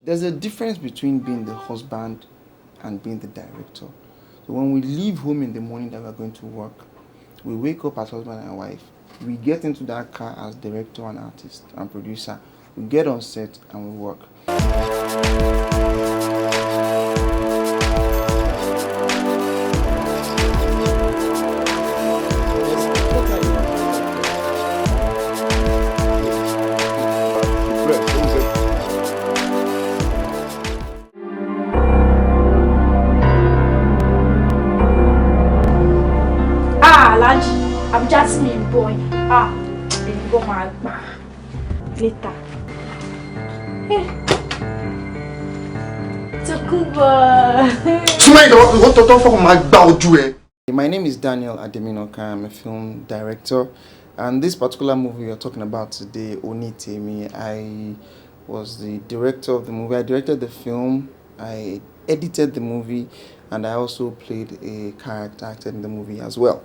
There's a difference between being the husband and being the director. So when we leave home in the morning that we're going to work, we wake up as husband and wife. We get into that car as director and artist and producer. We get on set and we work. I'm just me boy. Then go my later. My name is Daniel Ademinokan. I'm a film director, and this particular movie we are talking about today, Oni Temi, I was the director of the movie. I directed the film, I edited the movie, and I also played a character actor in the movie as well.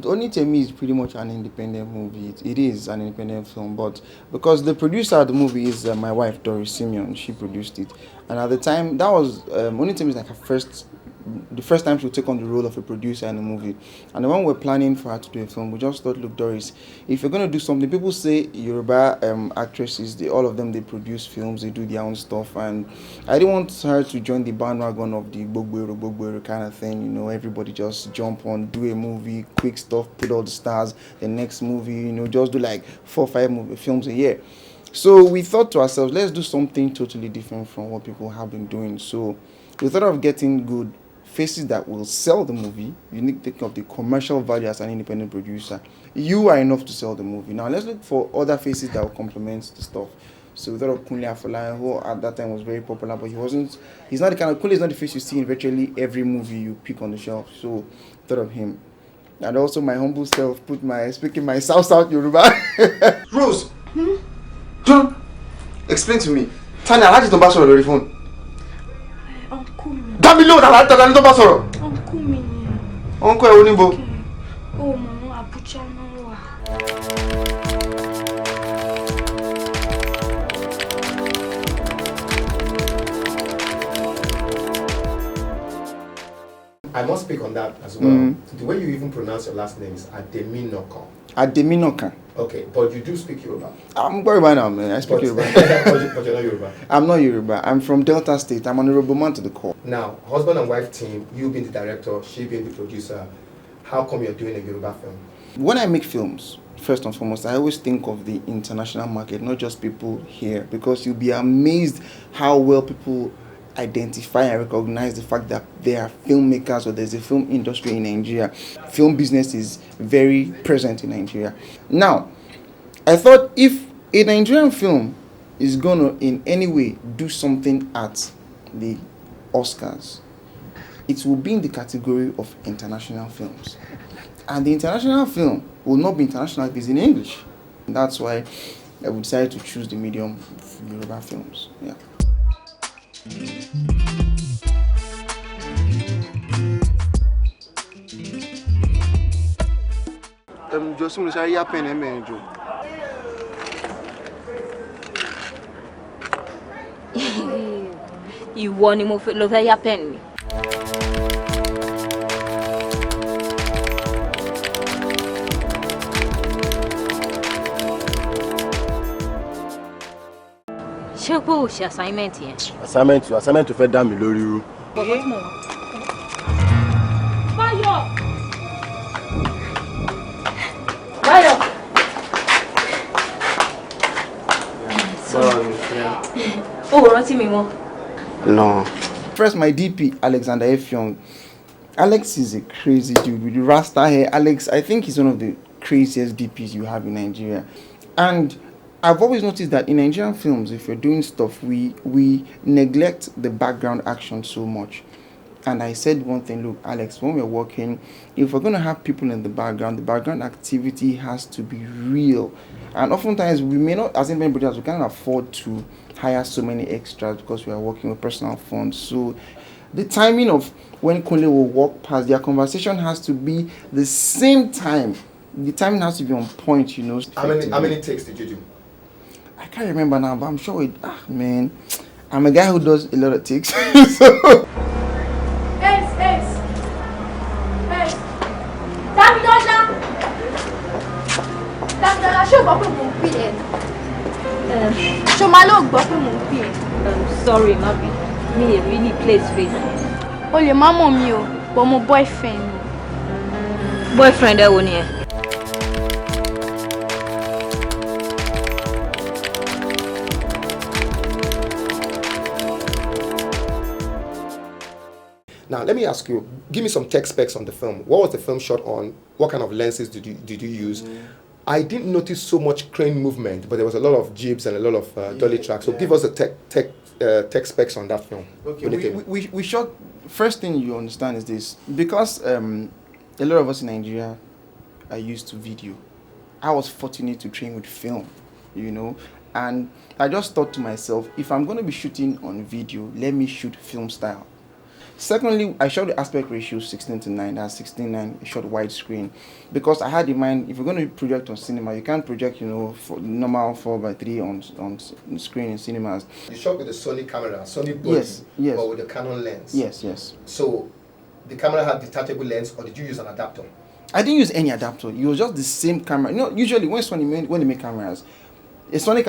Oni Temi is pretty much an independent movie. It is an independent film, but because the producer of the movie is my wife, Doris Simeon, she produced it. And at the time, that was Oni Temi is like the first time she would take on the role of a producer in a movie. And when we were planning for her to do a film, we just thought, look, Doris, if you're going to do something, people say Yoruba actresses, all of them, they produce films, they do their own stuff. And I didn't want her to join the bandwagon of the Bogbero kind of thing. You know, everybody just jump on, do a movie, quick stuff, put all the stars, the next movie, you know, just do like 4 or 5 films a year. So we thought to ourselves, let's do something totally different from what people have been doing. So we thought of getting good faces that will sell the movie. You need to think of the commercial value as an independent producer. You are enough to sell the movie. Now let's look for other faces that will complement the stuff. So we thought of Kunle Afolayan, who at that time was very popular, but he's not the kind of, Kunle is not the face you see in virtually every movie you pick on the shelf. So we thought of him. And also my humble self, speaking my South Yoruba. Rose! John, explain to me. Tanya, how did you pass on the phone? Uncle me. Damilo, that I don't pass on. Uncle me. Uncle Onibo. Oh, Mama, Abuja no wa. I must speak on that as well. The way you even pronounce your last name is Ademinokan. Ademinokan. Okay, but you do speak Yoruba. I'm Yoruba now, man. I speak Yoruba. But you're not Yoruba. I'm not Yoruba. I'm from Delta State. I'm an honorable man to the core. Now, husband and wife team, you being the director, she being the producer, how come you're doing a Yoruba film? When I make films, first and foremost, I always think of the international market, not just people here, because you'll be amazed how well people identify and recognize the fact that there are filmmakers or there's a film industry in Nigeria. Film business is very present in Nigeria. Now, I thought if a Nigerian film is gonna in any way do something at the Oscars, it will be in the category of international films. And the international film will not be international if it's in English. And that's why I decided to choose the medium of Yoruba films. Yeah. Just want to say, "Yeah, pen and man, Joe." You want him to love your pen? Ṣé kò ṣe assignment yẹn? Assignment to fẹ́ dá mi lórí rú. Báyọ̀. Oh, rántí mi mọ́. No. First, my DP, Alexander F. Young. Alex is a crazy dude with the rasta hair. Alex, I think he's one of the craziest DPs you have in Nigeria. And I've always noticed that in Nigerian films, if you're doing stuff, we neglect the background action so much. And I said one thing, look, Alex, when we're working, if we're going to have people in the background activity has to be real. And oftentimes, we may not, as independent producers, we can't afford to hire so many extras because we are working with personal funds. So The timing of when Kunle will walk past, their conversation has to be the same time. The timing has to be on point, you know. How many takes did you do? I can't remember now, but I'm sure man, I'm a guy who does a lot of takes. So Sorry, Mabi. Me really plays face. O lè má mọ̀ mi o, but mo boyfriend mi. Boyfriend ẹ wo ni ẹ? Now, let me ask you, give me some tech specs on the film. What was the film shot on? What kind of lenses did you use? I didn't notice so much crane movement, but there was a lot of jibs and a lot of dolly tracks. So give us the tech specs on that film. Okay, we shot. First thing you understand is this, because a lot of us in Nigeria are used to video. I was fortunate to train with film, you know, and I just thought to myself, if I'm going to be shooting on video, let me shoot film style. Secondly, I shot the aspect ratio 16:9. That's 16:9. Shot widescreen, because I had in mind, if you're going to project on cinema, you can't project, you know, for normal 4:3 on screen in cinemas. You shot with the Sony camera, Sony body, yes, or with the Canon lens. Yes. So the camera had detachable lens, or did you use an adapter? I didn't use any adapter. It was just the same camera. You know, usually when they make cameras, Sony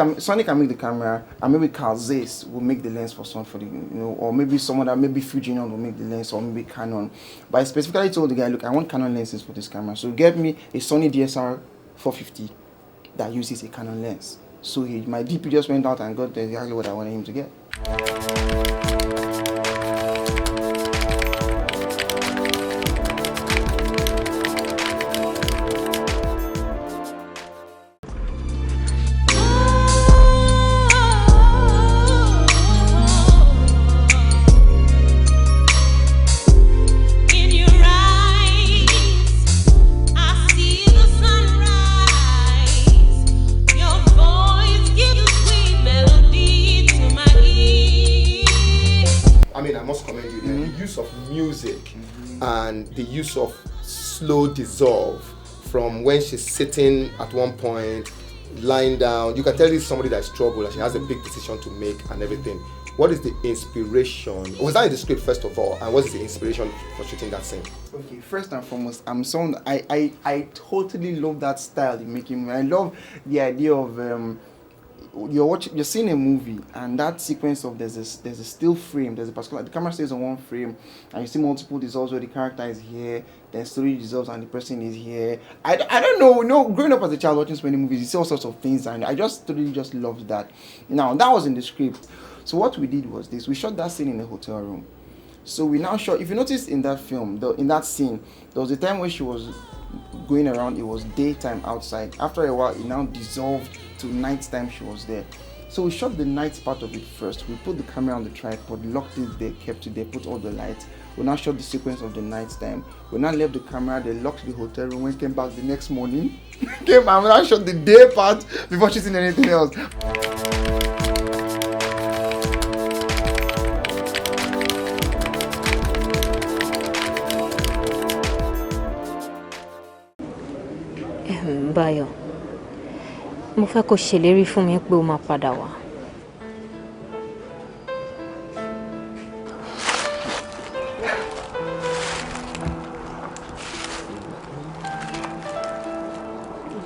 can make the camera, and maybe Carl Zeiss will make the lens for the, you know, or maybe someone that maybe Fusion will make the lens, or maybe Canon. But I specifically told the guy, look, I want Canon lenses for this camera, so get me a Sony DSLR 450 that uses a Canon lens. So my DP just went out and got exactly what I wanted him to get. And the use of slow dissolve from when she's sitting at one point, lying down. You can tell it's somebody that's troubled and she has a big decision to make and everything. What is the inspiration? Was that in the script first of all? And what is the inspiration for shooting that scene? Okay, first and foremost, I'm someone I totally love that style in making. I love the idea of you're seeing a movie, and that sequence of there's a still frame, there's a particular, the camera stays on one frame, and you see multiple dissolves where the character is here, then slowly dissolves and the person is here. I don't know, growing up as a child watching so many movies, you see all sorts of things, and I just totally just loved that. Now that was in the script. So what we did was this: we shot that scene in a hotel room. So we now shot. If you notice in that film, in that scene, there was a time where she was going around. It was daytime outside. After a while, it now dissolved to nighttime. She was there. So we shot the night part of it first. We put the camera on the tripod, locked it there, kept it there, put all the lights. We now shot the sequence of the night time. We now left the camera. They locked the hotel room. When we came back the next morning, came and we now shot the day part before shooting anything else. Bayo, mo fẹ́ kó ṣèlérí fún mi pé ó máa padà wá.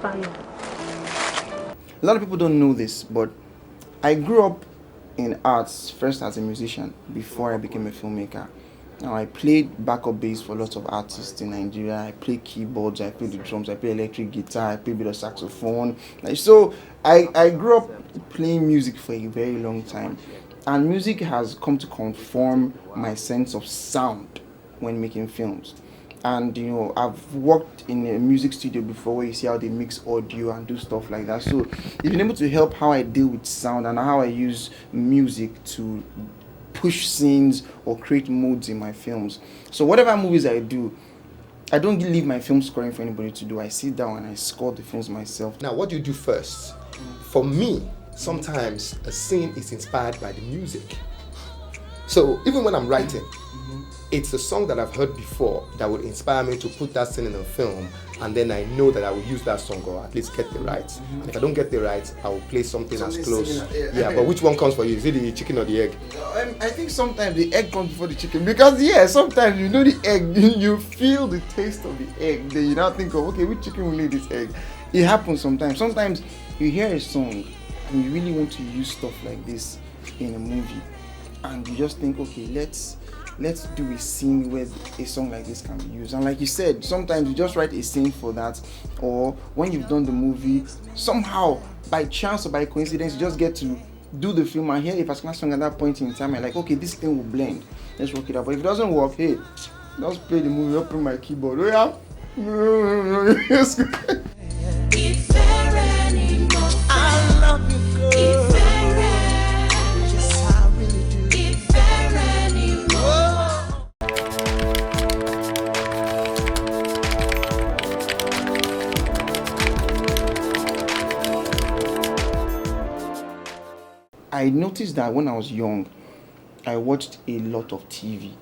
Bayo. A lot of people don't know this, but I grew up in arts first as a musician before I became a filmmaker. Now I played backup bass for lots of artists in Nigeria. I play keyboards, I play the drums, I play electric guitar, I play a bit of saxophone. So I grew up playing music for a very long time. And music has come to conform my sense of sound when making films. And you know, I've worked in a music studio before where you see how they mix audio and do stuff like that. So it's been able to help how I deal with sound and how I use music to push scenes or create moods in my films. So whatever movies I do, I don't leave my film scoring for anybody to do. I sit down and I score the films myself. Now, what do you do first? For me, sometimes a scene is inspired by the music. So even when I'm writing, it's a song that I've heard before that would inspire me to put that scene in a film, and then I know that I will use that song or at least get the rights. And if I don't get the rights, I will play something as close. Yeah, but which one comes for you? Is it the chicken or the egg? I think sometimes the egg comes before the chicken, because sometimes you know the egg, you feel the taste of the egg, then you now think of, okay, which chicken will lay this egg? It happens sometimes. Sometimes you hear a song and you really want to use stuff like this in a movie, and you just think, okay, let's do a scene where a song like this can be used. And like you said, sometimes you just write a scene for that, or when you've done the movie, somehow by chance or by coincidence you just get to do the film and hear a particular song at that point in time, and like, okay, this thing will blend, let's work it out. But if it doesn't work, hey, just play the movie, open my keyboard, oh yeah. If there anymore, I love you, girl. If there yes, I really do. If there anymore. I noticed that when I was young, I watched a lot of TV,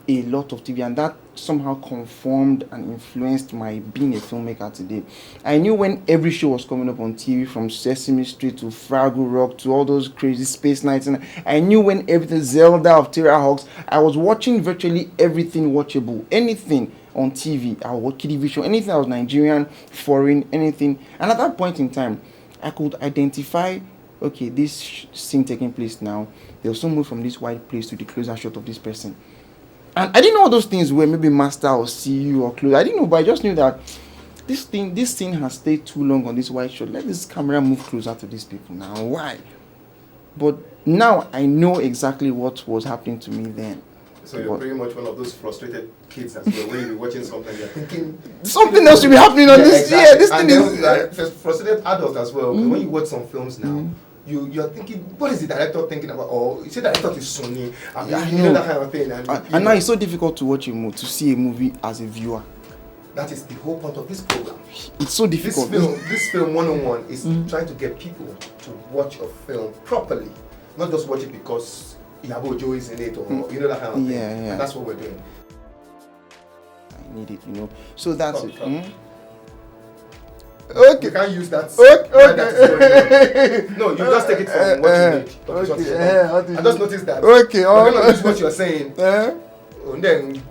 and that somehow conformed and influenced my being a filmmaker today. I knew when every show was coming up on TV, from Sesame Street to Fraggle Rock to all those crazy space nights, and I knew when everything, Zelda of Terra Hawks, I was watching virtually everything watchable, anything on TV. I would watch Kiddie Vision, anything that was Nigerian, foreign, anything. And at that point in time, I could identify, okay, this scene taking place now, they'll soon move from this wide place to the closer shot of this person. And I didn't know all those things were maybe master or CU or close. I didn't know, but I just knew that this scene has stayed too long on this wide shot. Let this camera move closer to these people now. Why? But now I know exactly what was happening to me then. So you're pretty much one of those frustrated kids as well. When you're watching something, you're thinking something else should be happening on this. Exactly. Yeah, this and thing is frustrated adults as well. When you watch some films now, you're thinking, what is the director thinking about? Or you say director is Sony, you know that kind of thing. And now it's so difficult to watch to see a movie as a viewer. That is the whole point of this program. It's so difficult. This film 101 is trying to get people to watch a film properly, not just watch it because Yabo Joe is in it, or you know that kind of thing. Yeah. And that's what we're doing. I need it, So that's it. Okay. You can't use that. Okay. No, you just take it from what you need. I just noticed that. Okay. We're going to use what you're saying. And then,